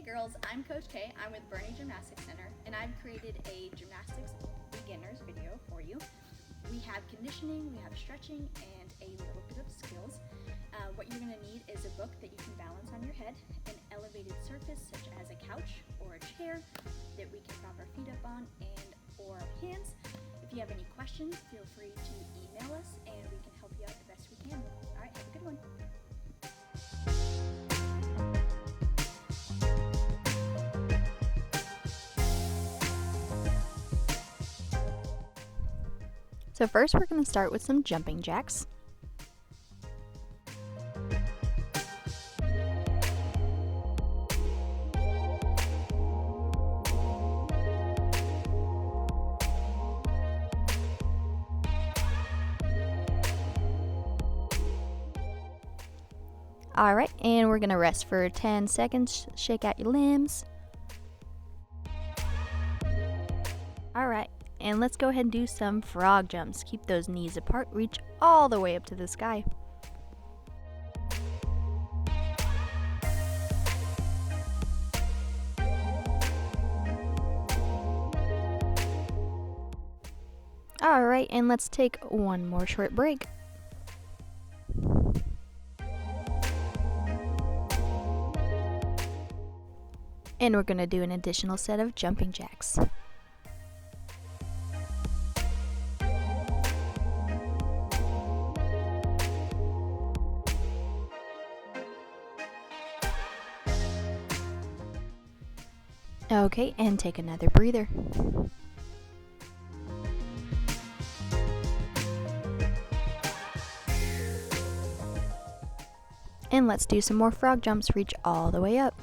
girls, I'm Coach Kay. I'm with Bernie Gymnastics Center, and I've created a gymnastics beginners video for you. We have conditioning, we have stretching, and a little bit of skills. What you're going to need is a book that you can balance on your head, an elevated surface such as a couch or a chair that we can prop our feet up on, and or hands. If you have any questions, feel free to email us and we can help you out the best we can. All right, have a good one. So first we're going to start with some jumping jacks. Alright, and we're going to rest for 10 seconds, shake out your limbs. Alright, and let's go ahead and do some frog jumps. Keep those knees apart, reach all the way up to the sky. Alright, and let's take one more short break. And we're going to do an additional set of jumping jacks. Okay, and take another breather. And let's do some more frog jumps, reach all the way up.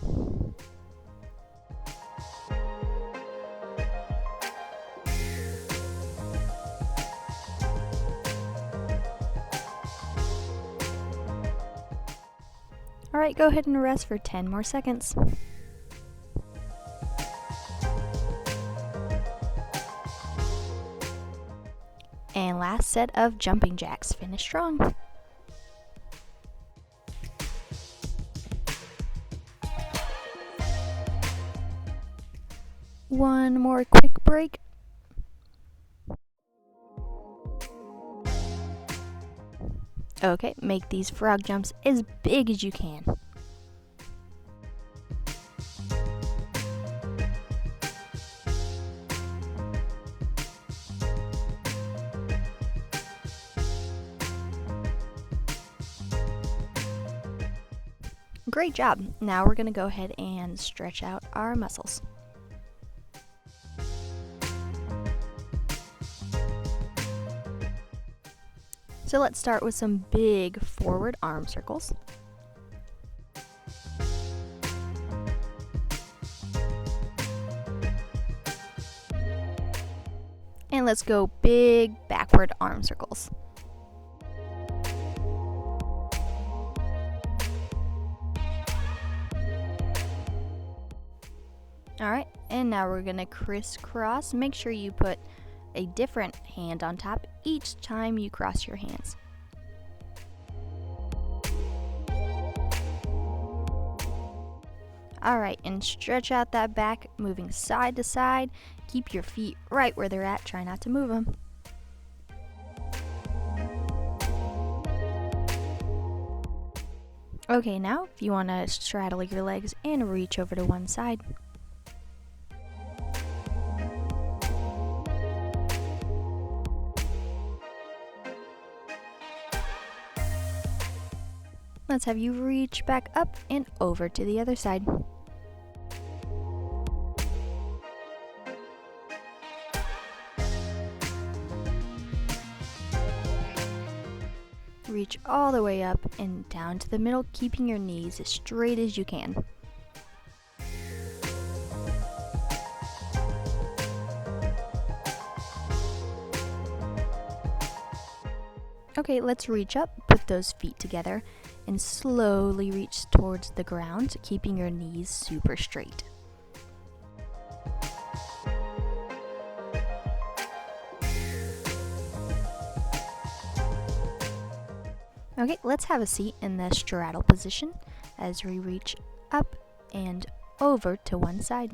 Alright, go ahead and rest for 10 more seconds. And last set of jumping jacks, finish strong. One more quick break. Okay, make these frog jumps as big as you can. Great job. Now we're going to go ahead and stretch out our muscles. So let's start with some big forward arm circles. And let's go big backward arm circles. Alright, and now we're going to crisscross. Make sure you put a different hand on top each time you cross your hands. Alright, and stretch out that back, moving side to side. Keep your feet right where they're at, try not to move them. Okay, now if you want to straddle your legs and reach over to one side. Let's have you reach back up and over to the other side. Reach all the way up and down to the middle, keeping your knees as straight as you can. Okay, let's reach up, put those feet together, and slowly reach towards the ground, keeping your knees super straight. Okay, let's have a seat in the straddle position as we reach up and over to one side.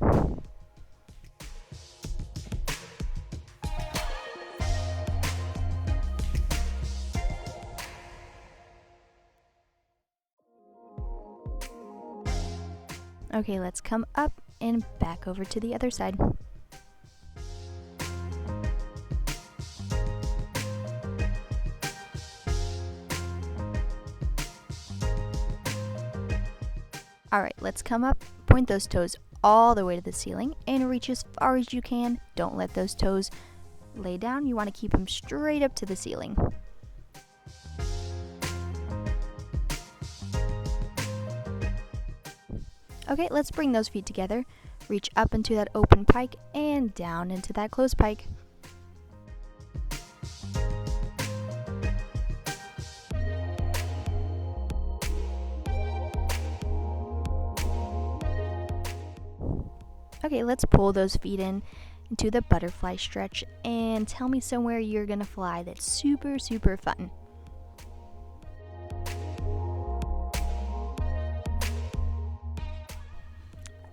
Okay, let's come up and back over to the other side. Alright, let's come up, point those toes all the way to the ceiling, and reach as far as you can. Don't let those toes lay down. You want to keep them straight up to the ceiling. Okay, let's bring those feet together. Reach up into that open pike and down into that closed pike. Okay, let's pull those feet into the butterfly stretch and tell me somewhere you're gonna fly that's super, super fun.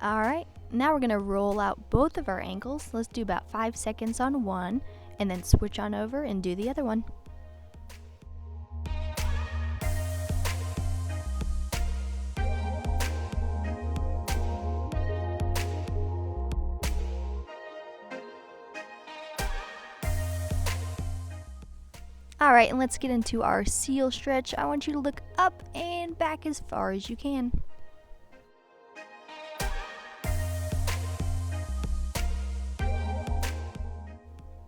Alright, now we're gonna roll out both of our ankles. Let's do about 5 seconds on one and then switch on over and do the other one. Alright, and let's get into our seal stretch. I want you to look up and back as far as you can.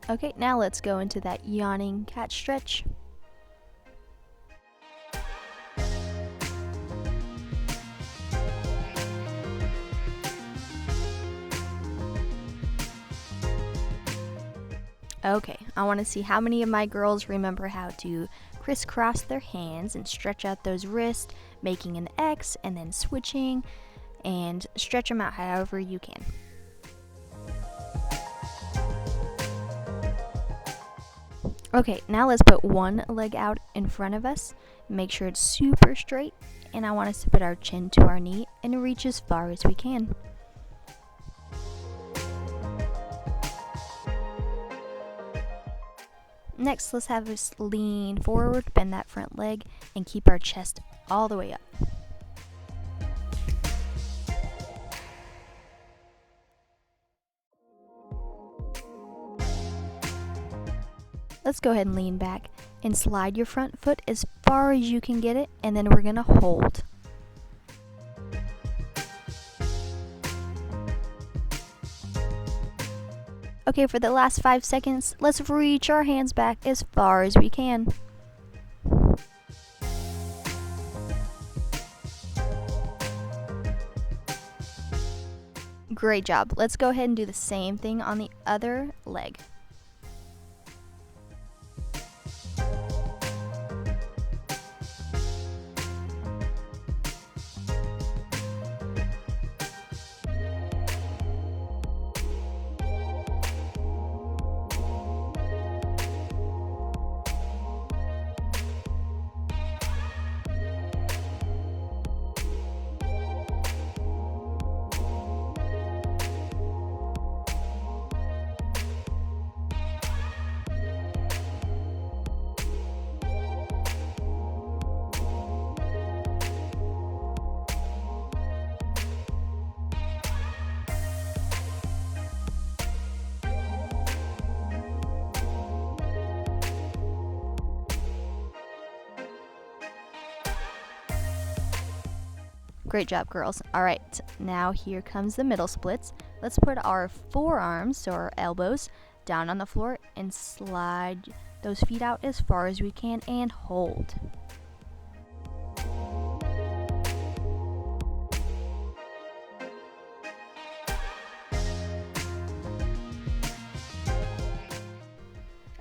Okay, now let's go into that yawning cat stretch. Okay, I want to see how many of my girls remember how to crisscross their hands and stretch out those wrists, making an X and then switching, and stretch them out however you can. Okay, now let's put one leg out in front of us. Make sure it's super straight, and I want us to put our chin to our knee and reach as far as we can. Next, let's have us lean forward, bend that front leg, and keep our chest all the way up. Let's go ahead and lean back and slide your front foot as far as you can get it, and then we're gonna hold. Okay, for the last 5 seconds, let's reach our hands back as far as we can. Great job. Let's go ahead and do the same thing on the other leg. Great job, girls. All right, now here comes the middle splits. Let's put our forearms, so our elbows, down on the floor and slide those feet out as far as we can and hold.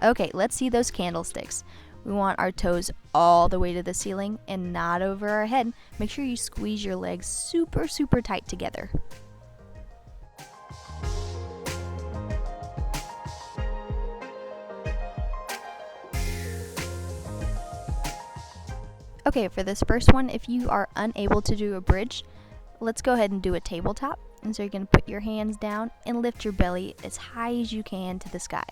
Okay, let's see those candlesticks. We want our toes all the way to the ceiling and not over our head. Make sure you squeeze your legs super, super tight together. Okay, for this first one, if you are unable to do a bridge, let's go ahead and do a tabletop. And so you're going to put your hands down and lift your belly as high as you can to the sky.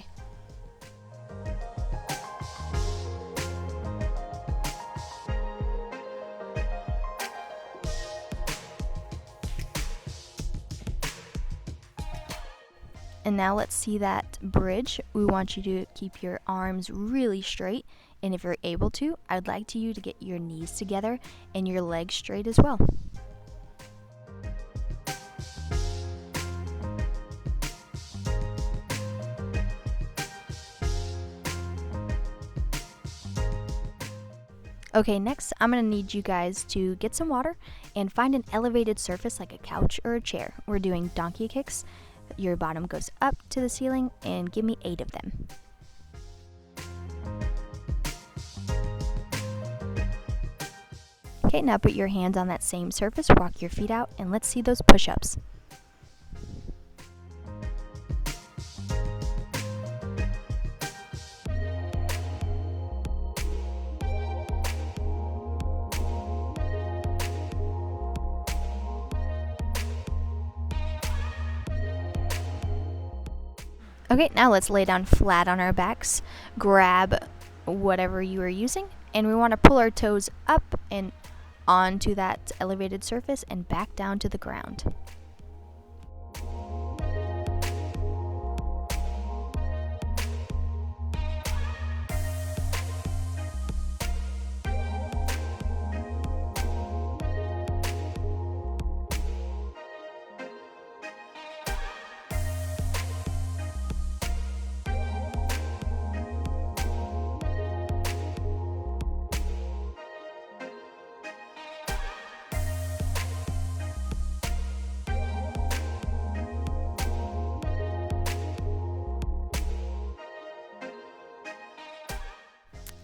And now let's see that bridge. We want you to keep your arms really straight, and if you're able to, I'd like you to get your knees together and your legs straight as well. Okay, next I'm going to need you guys to get some water and find an elevated surface like a couch or a chair. We're doing donkey kicks. Your bottom goes up to the ceiling, and give me 8 of them. Okay, now put your hands on that same surface, walk your feet out, and let's see those push-ups. Okay, now let's lay down flat on our backs, grab whatever you are using, and we want to pull our toes up and onto that elevated surface and back down to the ground.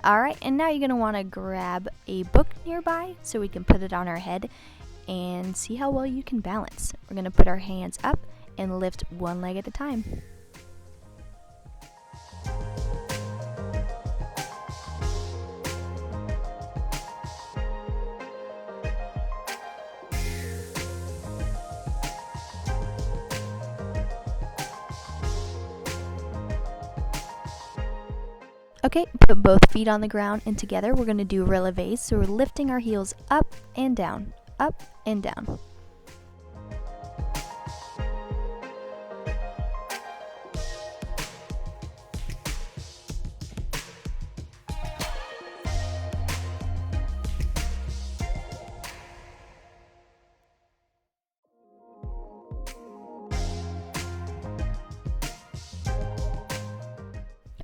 Alright, and now you're going to want to grab a book nearby so we can put it on our head and see how well you can balance. We're going to put our hands up and lift one leg at a time. Okay, put both feet on the ground, and together we're going to do releves. So we're lifting our heels up and down, up and down.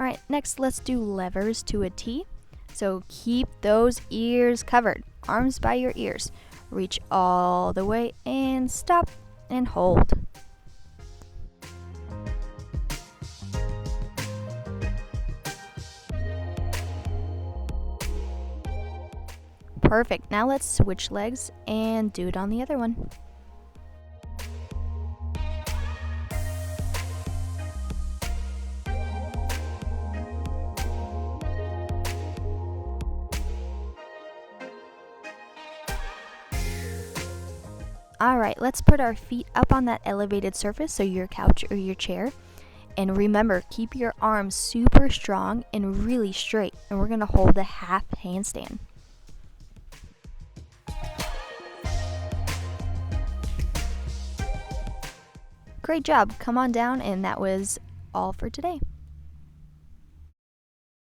Alright, next let's do levers to a T. So keep those ears covered, arms by your ears. Reach all the way and stop and hold. Perfect, now let's switch legs and do it on the other one. Alright, let's put our feet up on that elevated surface, so your couch or your chair. And remember, keep your arms super strong and really straight. And we're going to hold a half handstand. Great job. Come on down, and that was all for today.